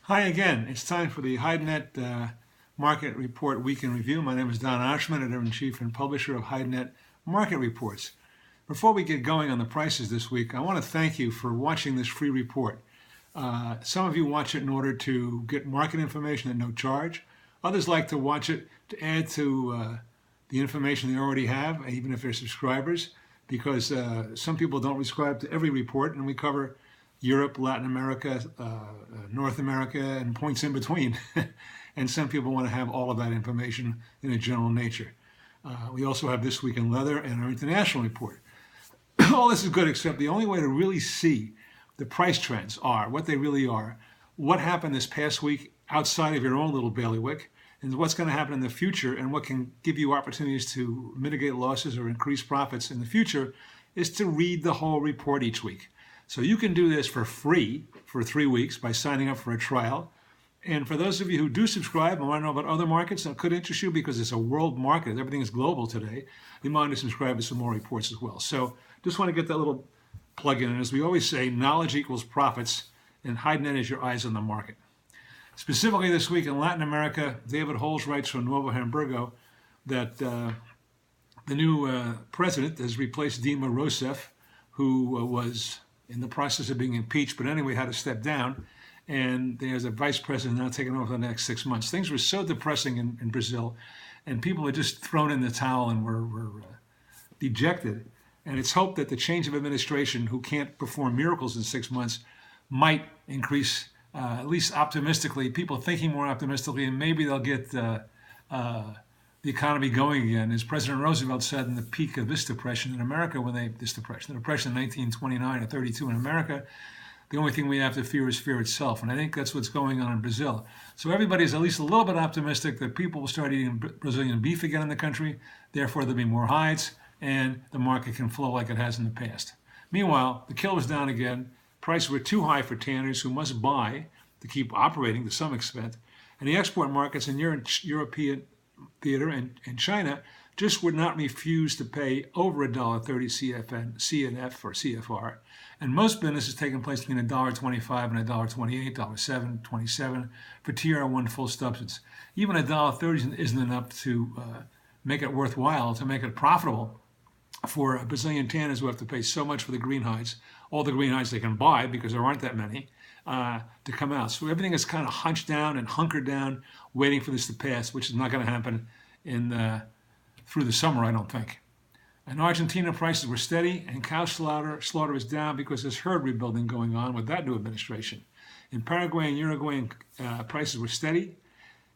Hi again. It's time for the Hidenet Market Report Week in Review. My name is Don Oshman, editor-in-chief and publisher of Hidenet Market Reports. Before we get going on the prices this week, I want to thank you for watching this free report. Some of you watch it in order to get market information at no charge. Others like to watch it to add to the information they already have, even if they're subscribers, because some people don't subscribe to every report, and we cover Europe, Latin America, North America, and points in between. And some people want to have all of that information in a general nature. We also have This Week in Leather and our international report. All this is good, except the only way to really see the price trends are, what they really are, what happened this past week outside of your own little bailiwick, and what's going to happen in the future, and what can give you opportunities to mitigate losses or increase profits in the future, is to read the whole report each week. So you can do this for free for 3 weeks by signing up for a trial. And for those of you who do subscribe and want to know about other markets that could interest you, because it's a world market, everything is global today, you might want to subscribe to some more reports as well. So just want to get that little plug in. And as we always say, knowledge equals profits, and Hidenet is your eyes on the market. Specifically this week in Latin America, David Holes writes from Nuevo Hamburgo that the new president has replaced Dilma Rousseff, who was in the process of being impeached, but anyway had to step down. And there's a vice president now taking over for the next 6 months. Things were so depressing in Brazil, and people had just thrown in the towel and were dejected. And it's hoped that the change of administration, who can't perform miracles in 6 months, might increase, at least optimistically, people thinking more optimistically, and maybe they'll get the economy going again. As President Roosevelt said in the peak of this depression in America, the depression in 1929 or 32 in America, the only thing we have to fear is fear itself. And I think that's what's going on in Brazil. So everybody's at least a little bit optimistic that people will start eating Brazilian beef again in the country. Therefore, there'll be more hides, and the market can flow like it has in the past. Meanwhile, the kill was down again. Prices were too high for tanners who must buy to keep operating to some extent. And the export markets in European theater and China just would not refuse to pay over $1.30 CNF or CFR. And most business is taking place between $1.25 and $1.28, $7, $27 for TR1 full substance. Even $1.30 isn't enough to make it worthwhile, to make it profitable for Brazilian tanners who have to pay so much for the green hides, all the green hides they can buy because there aren't that many, to come out. So everything is kind of hunched down and hunkered down, waiting for this to pass, which is not going to happen through the summer, I don't think. In Argentina, prices were steady, and cow slaughter is down because there's herd rebuilding going on with that new administration. In Paraguay and Uruguay, prices were steady.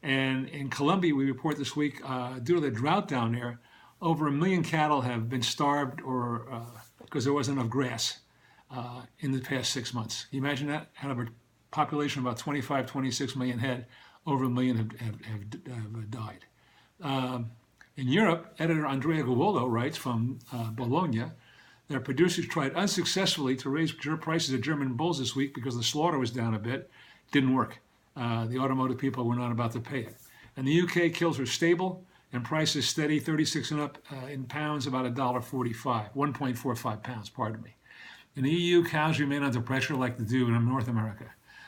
And in Colombia, we report this week, due to the drought down there, over 1 million cattle have been starved or because there wasn't enough grass in the past 6 months. Can you imagine that? Out of a population of about 25, 26 million head, over 1 million have died. In Europe, editor Andrea Guolo writes from Bologna that producers tried unsuccessfully to raise prices of German bulls this week because the slaughter was down a bit. Didn't work. The automotive people were not about to pay it. In the UK, kills are stable and prices steady, 36 and up in pounds, about $1.45, 1.45 pounds, pardon me. In the EU, cows remain under pressure like they do in North America.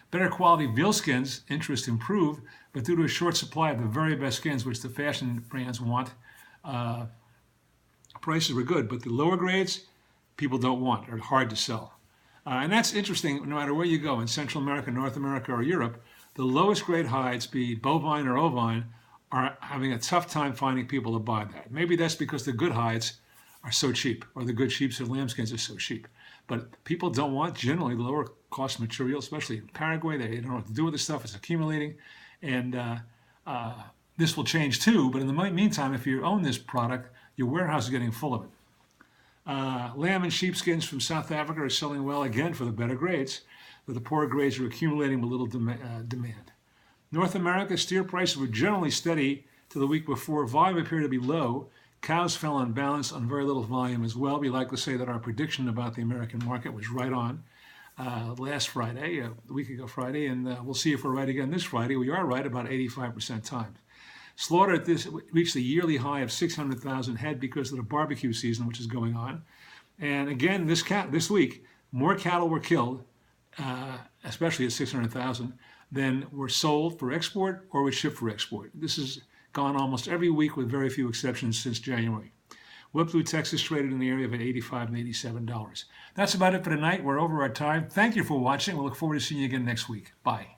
Better quality veal skins interest improve, but due to a short supply of the very best skins, which the fashion brands want, prices were good. But the lower grades, people don't want, are hard to sell. And that's interesting, no matter where you go, in Central America, North America, or Europe, the lowest grade hides, be it bovine or ovine, are having a tough time finding people to buy that. Maybe that's because the good hides are so cheap, or the good sheep or lambskins are so cheap. But people don't want generally lower cost material, especially in Paraguay. They don't know what to do with this stuff. It's accumulating. And this will change too. But in the meantime, if you own this product, your warehouse is getting full of it. Lamb and sheepskins from South Africa are selling well again for the better grades, but the poorer grades are accumulating with little demand. North America, steer prices were generally steady to the week before. Volume appeared to be low. Cows fell on balance on very little volume as well. We like to say that our prediction about the American market was right on last Friday, a week ago Friday, and we'll see if we're right again this Friday. We are right about 85% times. Slaughter at this reached a yearly high of 600,000 head because of the barbecue season, which is going on. And again, this week, more cattle were killed, especially at 600,000, then were sold for export or were shipped for export. This has gone almost every week with very few exceptions since January. Wet Blue Texas traded in the area of $85 and $87. That's about it for tonight. We're over our time. Thank you for watching. We look forward to seeing you again next week. Bye.